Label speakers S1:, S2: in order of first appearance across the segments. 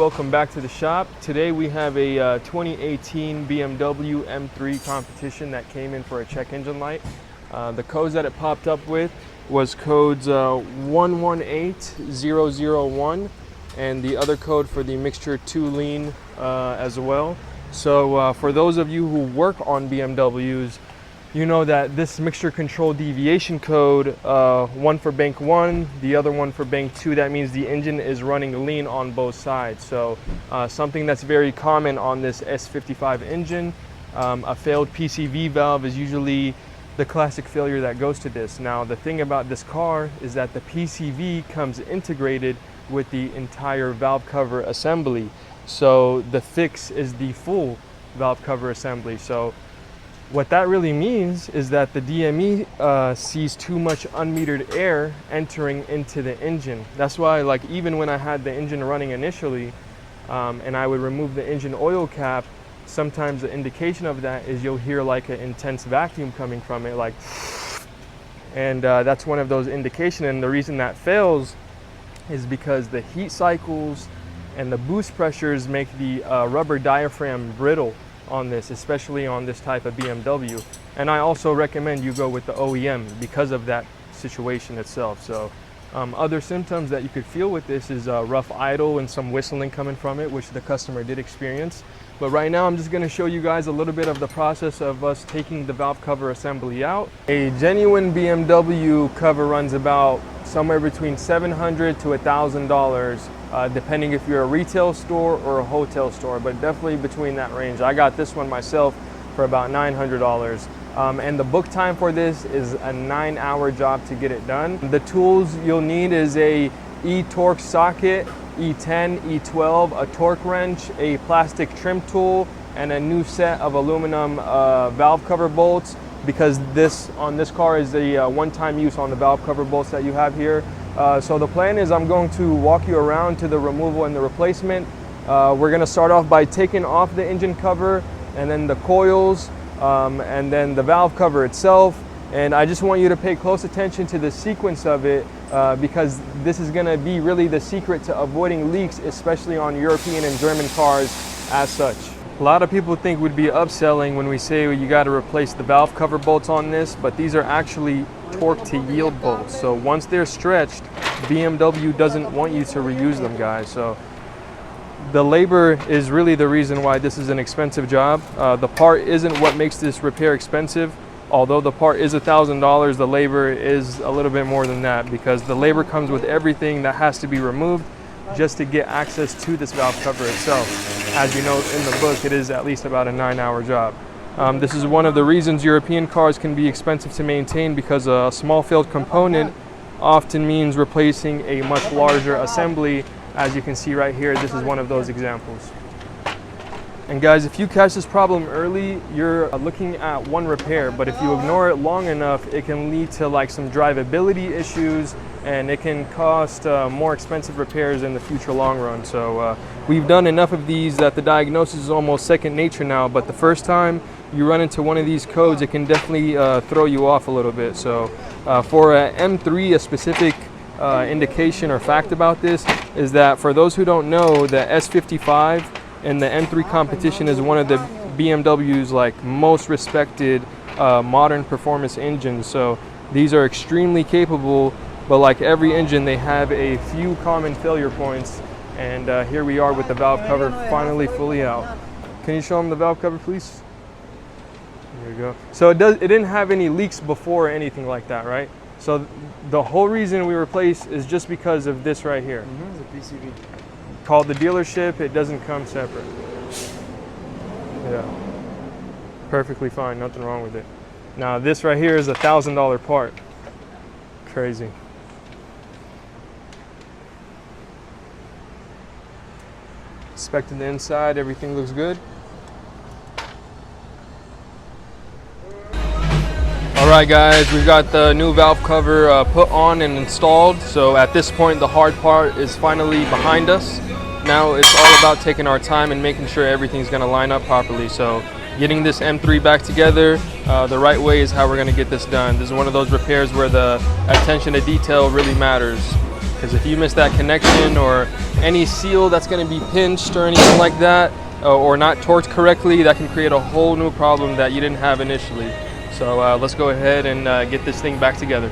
S1: Welcome back to the shop. Today we have a 2018 BMW M3 competition that came in for a check engine light. The codes that it popped up with was codes 118001 and the other code for the mixture 2 lean as well. So for those of you who work on BMWs, you know that this mixture control deviation code, one for bank 1, the other one for bank 2, that means the engine is running lean on both sides. So something that's very common on this S55 engine, a failed PCV valve is usually the classic failure that goes to this. Now the thing about this car is that the PCV comes integrated with the entire valve cover assembly. So the fix is the full valve cover assembly. So what that really means is that the DME sees too much unmetered air entering into the engine. That's why, like, even when I had the engine running initially and I would remove the engine oil cap, sometimes the indication of that is you'll hear like an intense vacuum coming from it, like, and that's one of those indications. And the reason that fails is because the heat cycles and the boost pressures make the rubber diaphragm brittle on this, especially on this type of BMW. And I also recommend you go with the OEM because of that situation itself. So other symptoms that you could feel with this is rough idle and some whistling coming from it, which the customer did experience. But right now I'm just going to show you guys a little bit of the process of us taking the valve cover assembly out. A genuine BMW cover runs about somewhere between $700 to $1,000, depending if you're a retail store or a hotel store, but definitely between that range. I got this one myself for about $900. And the book time for this is a 9-hour job to get it done. The tools you'll need is a E-torque socket, E10, E12, a torque wrench, a plastic trim tool, and a new set of aluminum valve cover bolts, because this on this car is a one-time use on the valve cover bolts that you have here. So the plan is I'm going to walk you around to the removal and the replacement. We're going to start off by taking off the engine cover and then the coils and then the valve cover itself. And I just want you to pay close attention to the sequence of it because this is going to be really the secret to avoiding leaks, especially on European and German cars as such. A lot of people think we'd be upselling when we say you got to replace the valve cover bolts on this, but these are actually torque to yield bolts. So once they're stretched, BMW doesn't want you to reuse them, guys. So the labor is really the reason why this is an expensive job. The part isn't what makes this repair expensive. Although the part is $1,000, the labor is a little bit more than that, because the labor comes with everything that has to be removed just to get access to this valve cover itself. As you know in the book, it is at least about a 9-hour job. This is one of the reasons European cars can be expensive to maintain, because a small failed component often means replacing a much larger assembly. As you can see right here, this is one of those examples. And guys, if you catch this problem early, you're looking at one repair, but if you ignore it long enough, it can lead to like some drivability issues, and it can cost more expensive repairs in the future long run. So we've done enough of these that the diagnosis is almost second nature now, but the first time you run into one of these codes, it can definitely throw you off a little bit. So for a M3, a specific indication or fact about this is that, for those who don't know, the S55 and the M3 competition is one of the BMW's like most respected modern performance engines. So these are extremely capable, but like every engine, they have a few common failure points. And here we are with the valve cover finally fully out. Can you show them the valve cover, please? There you go. So it didn't have any leaks before or anything like that, right? So the whole reason we replaced is just because of this right here.
S2: The PCV.
S1: Called the dealership, it doesn't come separate. Yeah, perfectly fine, nothing wrong with it. Now this right here is a $1,000 part. Crazy. Inspecting the inside, everything looks good. Alright guys, we've got the new valve cover put on and installed. So at this point, the hard part is finally behind us. Now it's all about taking our time and making sure everything's going to line up properly. So getting this M3 back together the right way is how we're going to get this done. This is one of those repairs where the attention to detail really matters. Because if you miss that connection or any seal that's going to be pinched or anything like that, or not torqued correctly, that can create a whole new problem that you didn't have initially. So let's go ahead and get this thing back together.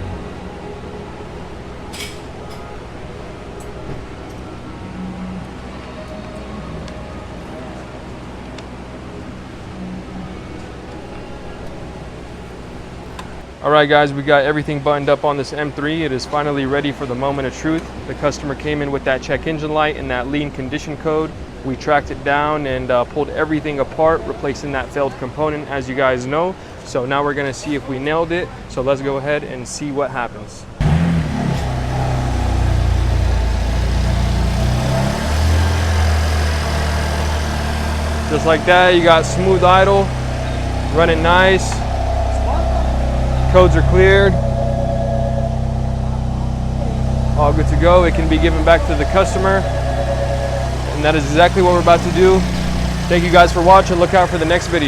S1: All right guys, we got everything buttoned up on this M3. It is finally ready for the moment of truth. The customer came in with that check engine light and that lean condition code. We tracked it down and pulled everything apart, replacing that failed component, as you guys know. So now we're gonna see if we nailed it. So let's go ahead and see what happens. Just like that, you got smooth idle, running nice. Codes are cleared. All good to go. It can be given back to the customer. And that is exactly what we're about to do. Thank you guys for watching. Look out for the next video.